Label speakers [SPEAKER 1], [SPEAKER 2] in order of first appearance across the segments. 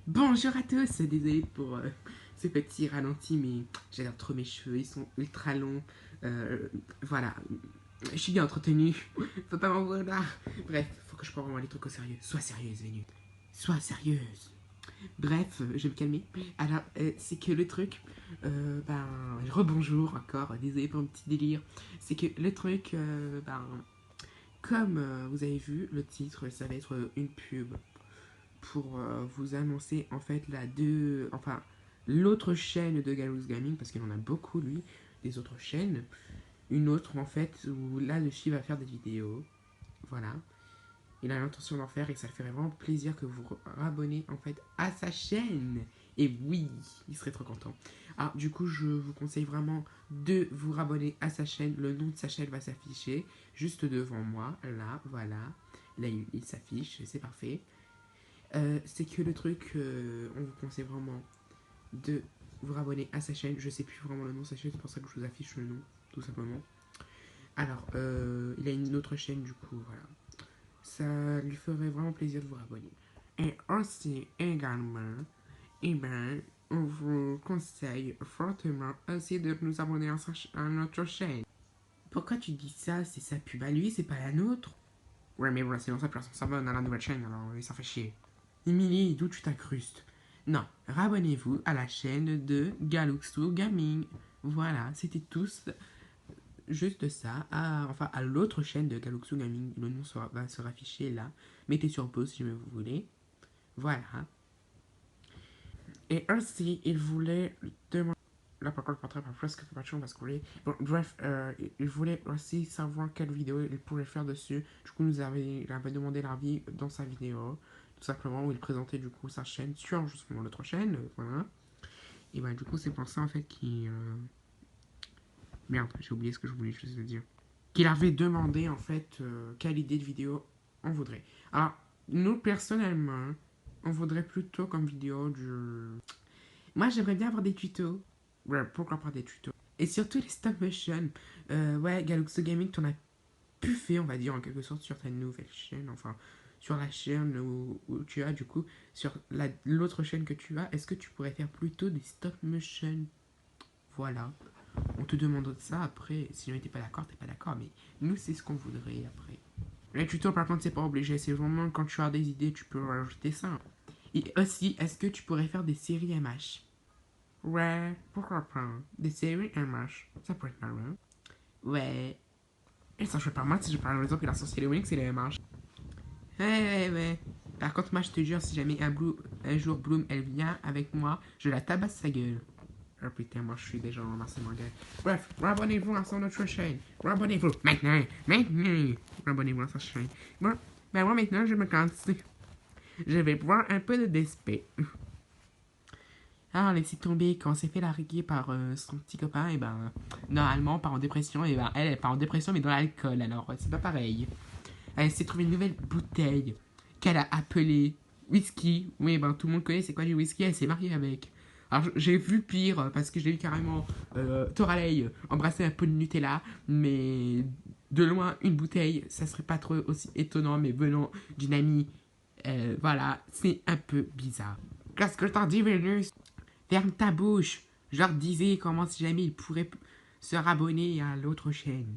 [SPEAKER 1] Bonjour à tous, désolé pour ce petit ralenti, mais j'adore trop mes cheveux, ils sont ultra longs. Voilà, je suis bien entretenu, faut pas m'en vouloir. Bref, faut que je prenne vraiment les trucs au sérieux. Sois sérieuse, Vénus. Sois sérieuse. Bref, je vais me calmer. Alors, c'est que le truc, rebonjour encore, désolé pour un petit délire. C'est que le truc, comme vous avez vu, le titre, ça va être une pub pour vous annoncer en fait l'autre chaîne de Gallows Gaming, parce qu'il en a beaucoup lui, des autres chaînes. Une autre en fait où là le chi va faire des vidéos. Voilà. Il a l'intention d'en faire et ça ferait vraiment plaisir que vous vous abonnez en fait à sa chaîne. Et oui, il serait trop content. Alors du coup, je vous conseille vraiment de vous abonner à sa chaîne. Le nom de sa chaîne va s'afficher juste devant moi. Là, voilà. Là, il s'affiche, c'est parfait. C'est que le truc, on vous conseille vraiment de vous abonner à sa chaîne. Je sais plus vraiment le nom de sa chaîne, c'est pour ça que je vous affiche le nom, tout simplement. Alors, il a une autre chaîne, du coup, voilà. Ça lui ferait vraiment plaisir de vous abonner. Et aussi, également, eh ben, on vous conseille fortement aussi de nous abonner à notre chaîne. Pourquoi tu dis ça? C'est sa pub à lui, c'est pas la nôtre. Ouais, mais voilà, sinon ça personne s'abonne à la nouvelle chaîne, alors ça fait chier. Emily, d'où tu t'incrustes? Non, rabonnez-vous à la chaîne de Galuxo Gaming. Voilà, c'était tous juste ça. À l'autre chaîne de Galuxo Gaming, le nom va se afficher là. Mettez sur pause si vous voulez. Voilà. Et ainsi, il voulait demander. Là, par contre, pas presque pas de parce que bon, bref, il voulait aussi savoir quelle vidéo il pourrait faire dessus. Du coup, il avait demandé l'avis dans sa vidéo, tout simplement, où il présentait du coup sa chaîne sur justement l'autre chaîne, voilà. Et bah, du coup, c'est pour ça en fait qu'il. Merde, j'ai oublié ce que je voulais juste dire. Qu'il avait demandé en fait quelle idée de vidéo on voudrait. Alors, nous personnellement, on voudrait plutôt comme vidéo du. Moi, j'aimerais bien avoir des tutos. Ouais, pourquoi pas des tutos. Et surtout les stop motion. Ouais, Galuxo Gaming, t'en as pu fait, on va dire, en quelque sorte, sur ta nouvelle chaîne. Enfin, sur la chaîne où tu as, du coup, sur l'autre chaîne que tu as, est-ce que tu pourrais faire plutôt des stop motion? Voilà. On te demande ça après. Si tu n'es pas d'accord, t'es pas d'accord. Mais nous, c'est ce qu'on voudrait après. Les tutos, par contre, c'est pas obligé. C'est vraiment quand tu as des idées, tu peux rajouter ça. Et aussi, est-ce que tu pourrais faire des séries MH? Ouais, pourquoi pas? Des séries MH. Ça pourrait être marrant. Ouais. Et ça, je fais pas mal si je parle par exemple qu'il associé les Winx et les MH. Ouais. Par contre, moi, je te jure, si jamais un jour Bloom, elle vient avec moi, je la tabasse sa gueule. Oh putain, moi, je suis déjà ramassé mon gars. Bref, abonnez-vous à son autre chaîne. Abonnez-vous maintenant. Abonnez-vous à sa chaîne. Bon, ben moi, maintenant, je me casse. Je vais boire un peu de DSP. Ah, laissez tomber, quand on s'est fait larguer par son petit copain, et ben, normalement, on part en dépression, et ben, elle part en dépression, mais dans l'alcool, alors, c'est pas pareil. Elle s'est trouvée une nouvelle bouteille qu'elle a appelée whisky. Oui, ben, tout le monde connaît c'est quoi du whisky, elle s'est mariée avec. Alors, j'ai vu pire, parce que j'ai vu carrément Toralei embrasser un peu de Nutella, mais de loin, une bouteille, ça serait pas trop aussi étonnant, mais venant d'une amie, voilà, c'est un peu bizarre. Qu'est-ce que t'en dis, Vénus? Ferme ta bouche. Je leur disais comment si jamais ils pourraient se rabonner à l'autre chaîne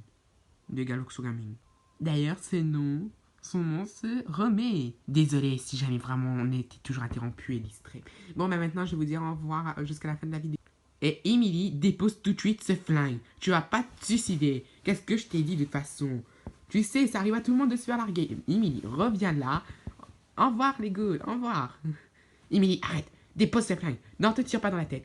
[SPEAKER 1] de Galuxo Gaming. D'ailleurs, son nom se remet. Désolé si jamais vraiment on était toujours interrompu et distrait. Bon, bah maintenant, je vais vous dire au revoir jusqu'à la fin de la vidéo. Et Emily, dépose tout de suite ce flingue. Tu vas pas te suicider. Qu'est-ce que je t'ai dit de toute façon? Tu sais, ça arrive à tout le monde de se faire larguer. Emily, reviens là. Au revoir les gouttes, au revoir. Emily, arrête. Dépose ce flingue. Non, te tire pas dans la tête.